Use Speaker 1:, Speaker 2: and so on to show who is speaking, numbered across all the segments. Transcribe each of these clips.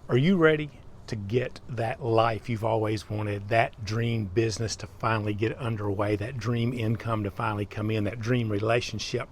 Speaker 1: Are you ready to get that life you've always wanted, that dream business to finally get underway, that dream income to finally come in, that dream relationship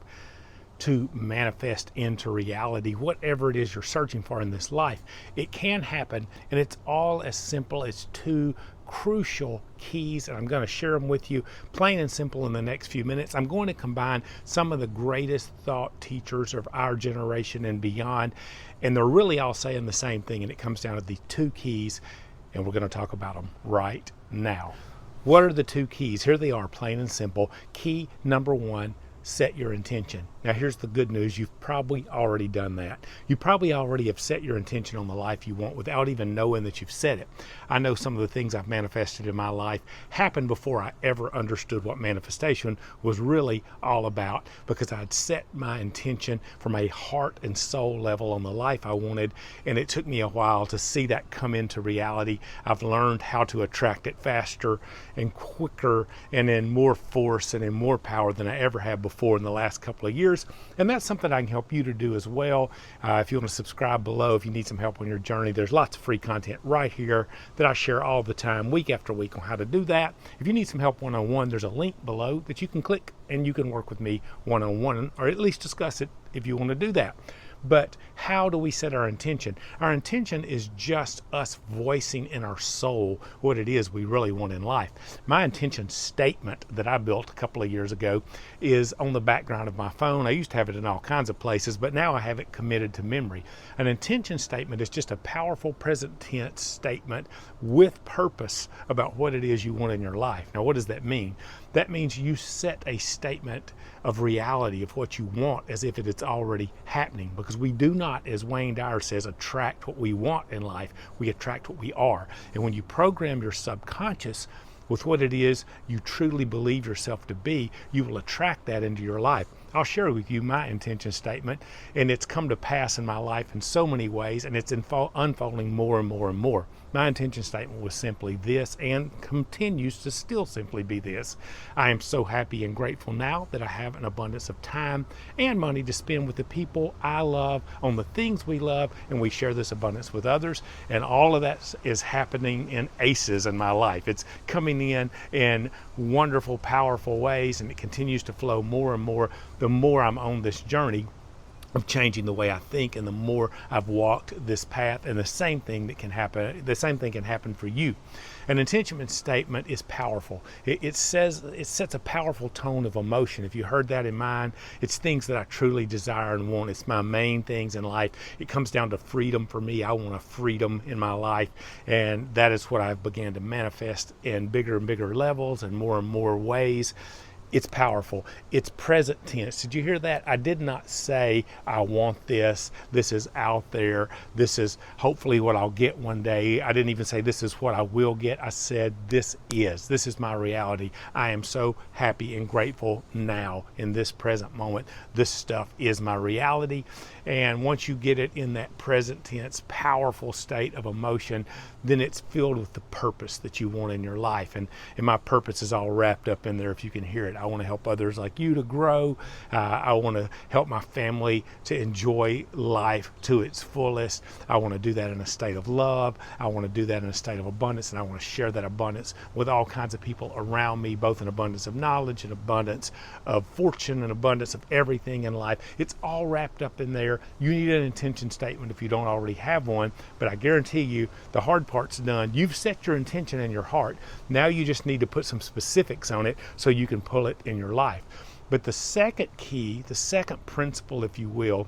Speaker 1: to manifest into reality? Whatever it is you're searching for in this life, it can happen, and it's all as simple as two crucial keys, and I'm going to share them with you plain and simple in the next few minutes. I'm going to combine some of the greatest thought teachers of our generation and beyond, and they're really all saying the same thing, and it comes down to the two keys, and we're going to talk about them right now. What are the two keys? Here they are, plain and simple. Key number one: set your intention. Now here's the good news. You've probably already done that. You probably already have set your intention on the life you want without even knowing that you've set it. I know some of the things I've manifested in my life happened before I ever understood what manifestation was really all about, because I'd set my intention from a heart and soul level on the life I wanted, and it took me a while to see that come into reality. I've learned how to attract it faster and quicker and in more force and in more power than I ever have before in the last couple of years. And that's something I can help you to do as well. If you want to subscribe below, if you need some help on your journey, there's lots of free content right here that I share all the time, week after week, on how to do that. If you need some help one-on-one, there's a link below that you can click and you can work with me one-on-one, or at least discuss it if you want to do that. But how do we set our intention? Our intention is just us voicing in our soul what it is we really want in life. My intention statement that I built a couple of years ago is on the background of my phone. I used to have it in all kinds of places, but now I have it committed to memory. An intention statement is just a powerful present tense statement with purpose about what it is you want in your life. Now, what does that mean? That means you set a statement of reality of what you want as if it's already happening, because we do not, as Wayne Dyer says, attract what we want in life. We attract what we are. And when you program your subconscious with what it is you truly believe yourself to be, you will attract that into your life. I'll share with you my intention statement, and it's come to pass in my life in so many ways, and it's unfolding more and more and more. My intention statement was simply this, and continues to still simply be this: I am so happy and grateful now that I have an abundance of time and money to spend with the people I love on the things we love, and we share this abundance with others. And all of that is happening in aces in my life. It's coming in wonderful, powerful ways, and it continues to flow more and more the more I'm on this journey of changing the way I think, and the more I've walked this path. And the same thing can happen for you. An intention statement is powerful. It sets a powerful tone of emotion. If you heard that in mine, it's things that I truly desire and want. It's my main things in life. It comes down to freedom for me. I want a freedom in my life, and that is what I've began to manifest in bigger and bigger levels and more ways. It's powerful. It's present tense. Did you hear that? I did not say I want this. This is out there. This is hopefully what I'll get one day. I didn't even say this is what I will get. I said this is my reality. I am so happy and grateful now in this present moment. This stuff is my reality. And once you get it in that present tense, powerful state of emotion, then it's filled with the purpose that you want in your life. And my purpose is all wrapped up in there, if you can hear it. I want to help others like you to grow. I want to help my family to enjoy life to its fullest. I want to do that in a state of love. I want to do that in a state of abundance, and I want to share that abundance with all kinds of people around me, both an abundance of knowledge, an abundance of fortune, an abundance of everything in life. It's all wrapped up in there. You need an intention statement if you don't already have one, but I guarantee you the hard part's done. You've set your intention in your heart. Now you just need to put some specifics on it so you can pull it in your life. But the second key, the second principle, if you will,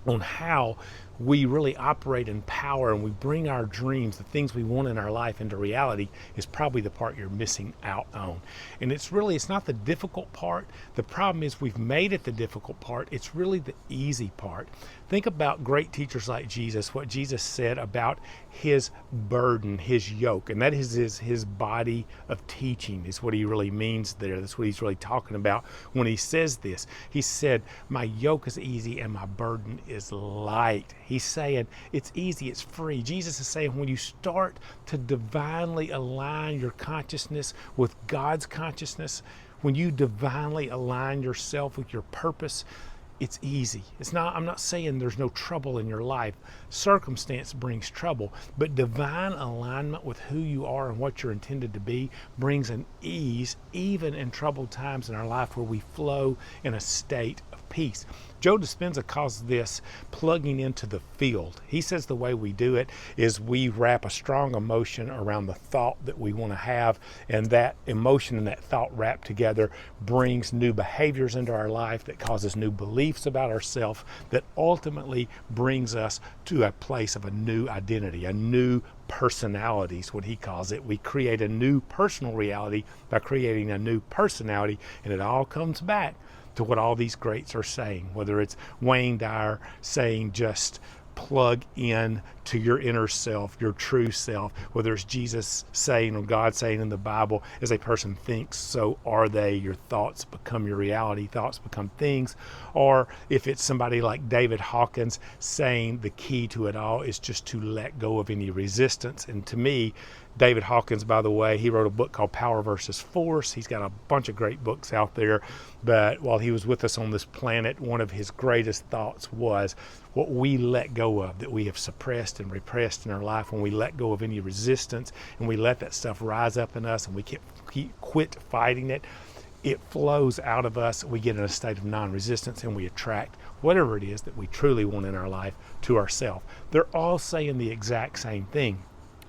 Speaker 1: on how we really operate in power and we bring our dreams, the things we want in our life, into reality, is probably the part you're missing out on. And it's not the difficult part. The problem is we've made it the difficult part. It's really the easy part. Think about great teachers like Jesus, what Jesus said about his burden, his yoke, and that is his body of teaching is what he really means there. That's what he's really talking about when he says this. He said, my yoke is easy and my burden is light. He's saying it's easy, it's free. Jesus is saying when you start to divinely align your consciousness with God's consciousness, when you divinely align yourself with your purpose, it's easy. I'm not saying there's no trouble in your life. Circumstance brings trouble, but divine alignment with who you are and what you're intended to be brings an ease, even in troubled times in our life, where we flow in a state of peace. Joe Dispenza calls this plugging into the field. He says the way we do it is we wrap a strong emotion around the thought that we want to have, and that emotion and that thought wrapped together brings new behaviors into our life that causes new beliefs about ourselves, that ultimately brings us to a place of a new identity, a new personality is what he calls it. We create a new personal reality by creating a new personality, and it all comes back to what all these greats are saying, whether it's Wayne Dyer saying just plug in to your inner self, your true self, whether it's Jesus saying or God saying in the Bible, as a person thinks, so are they. Your thoughts become your reality, thoughts become things. Or if it's somebody like David Hawkins saying the key to it all is just to let go of any resistance. And to me, David Hawkins, by the way, he wrote a book called Power versus Force. He's got a bunch of great books out there. But while he was with us on this planet, one of his greatest thoughts was what we let go of, that we have suppressed and repressed in our life, when we let go of any resistance and we let that stuff rise up in us and we quit fighting it, it flows out of us. We get in a state of non-resistance and we attract whatever it is that we truly want in our life to ourselves. They're all saying the exact same thing.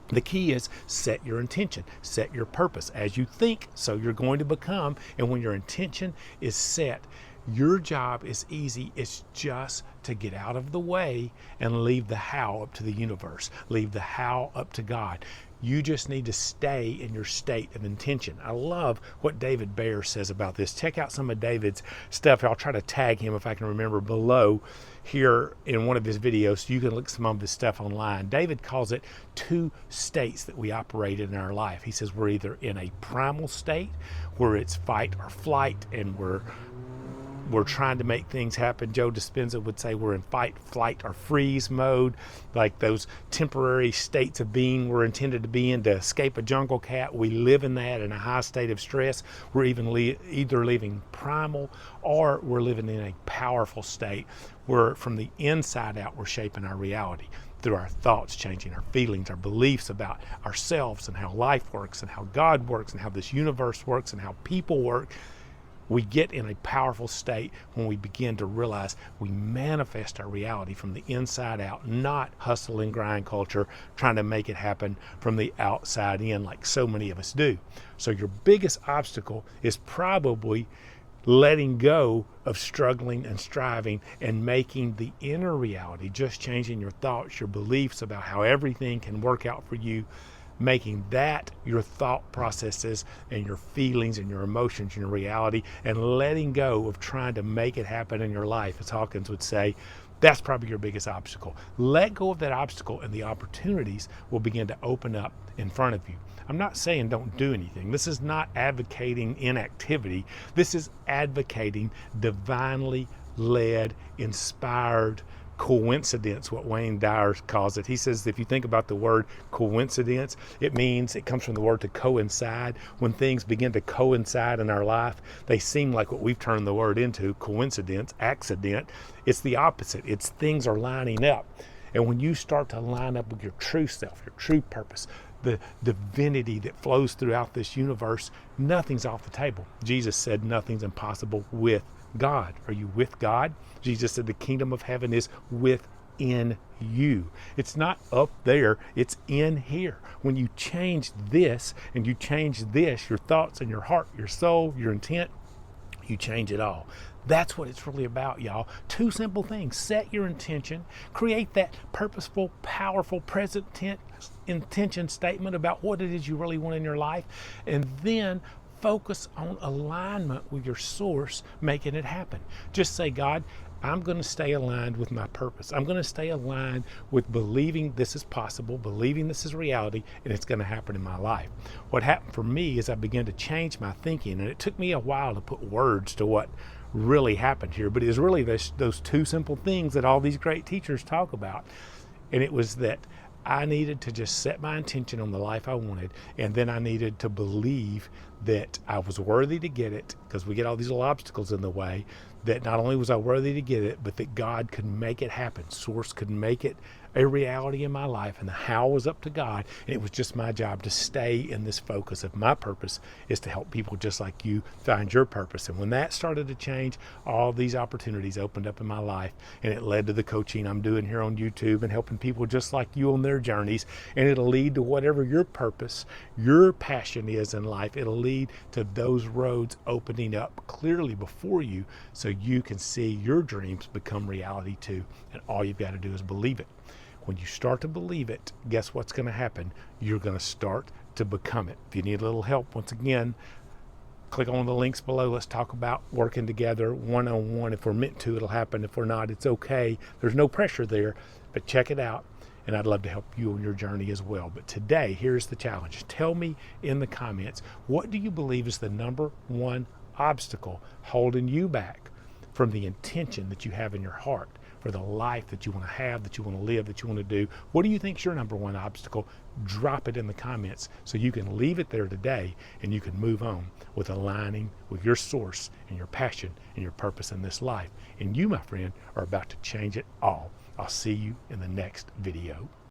Speaker 1: The key is set your intention, set your purpose. As you think, so you're going to become. And when your intention is set, your job is easy. It's just to get out of the way and leave the how up to the universe, leave the how up to God. You just need to stay in your state of intention. I love what David Dyer says about this. Check out some of David's stuff. I'll try to tag him if I can remember below here in one of his videos, so you can look some of his stuff online. David calls it two states that we operate in our life. He says we're either in a primal state where it's fight or flight and we're trying to make things happen. Joe Dispenza would say we're in fight, flight, or freeze mode, like those temporary states of being we're intended to be in to escape a jungle cat. We live in that in a high state of stress. We're either living primal or we're living in a powerful state where from the inside out we're shaping our reality through our thoughts, changing our feelings, our beliefs about ourselves and how life works and how God works and how this universe works and how people work. We get in a powerful state when we begin to realize we manifest our reality from the inside out, not hustle and grind culture, trying to make it happen from the outside in like so many of us do. So your biggest obstacle is probably letting go of struggling and striving and making the inner reality, just changing your thoughts, your beliefs about how everything can work out for you, making that your thought processes and your feelings and your emotions and your reality, and letting go of trying to make it happen in your life. As Hawkins would say, that's probably your biggest obstacle. Let go of that obstacle and the opportunities will begin to open up in front of you. I'm not saying don't do anything. This is not advocating inactivity. This is advocating divinely led, inspired coincidence, what Wayne Dyer calls it. He says if you think about the word coincidence, it comes from the word to coincide. When things begin to coincide in our life, they seem like what we've turned the word into, coincidence, accident. It's the opposite. It's things are lining up. And when you start to line up with your true self, your true purpose, the divinity that flows throughout this universe, nothing's off the table. Jesus said nothing's impossible with God. Are you with God? Jesus said the kingdom of heaven is within you. It's not up there, it's in here. When you change this and you change this, your thoughts and your heart, your soul, your intent, you change it all. That's what it's really about, y'all. Two simple things. Set your intention, create that purposeful, powerful, present intention statement about what it is you really want in your life, and then focus on alignment with your source, making it happen. Just say, God, I'm going to stay aligned with my purpose. I'm going to stay aligned with believing this is possible, believing this is reality, and it's going to happen in my life. What happened for me is I began to change my thinking, and it took me a while to put words to what really happened here, but it was really those two simple things that all these great teachers talk about. And it was that I needed to just set my intention on the life I wanted, and then I needed to believe that I was worthy to get it, because we get all these little obstacles in the way, that not only was I worthy to get it, but that God could make it happen. Source could make it a reality in my life, and the how was up to God, and it was just my job to stay in this focus of my purpose is to help people just like you find your purpose. And when that started to change, all these opportunities opened up in my life, and it led to the coaching I'm doing here on YouTube and helping people just like you on their journeys. And it'll lead to whatever your purpose, your passion is in life. It'll lead to those roads opening up clearly before you so you can see your dreams become reality too. And all you've got to do is believe it. When you start to believe it, guess what's going to happen? You're going to start to become it. If you need a little help, once again, click on the links below. Let's talk about working together one-on-one. If we're meant to, it'll happen. If we're not, it's okay. There's no pressure there, but check it out. And I'd love to help you on your journey as well. But today, here's the challenge. Tell me in the comments, what do you believe is the number one obstacle holding you back from the intention that you have in your heart for the life that you want to have, that you want to live, that you want to do? What do you think is your number one obstacle? Drop it in the comments so you can leave it there today and you can move on with aligning with your source and your passion and your purpose in this life. And you, my friend, are about to change it all. I'll see you in the next video.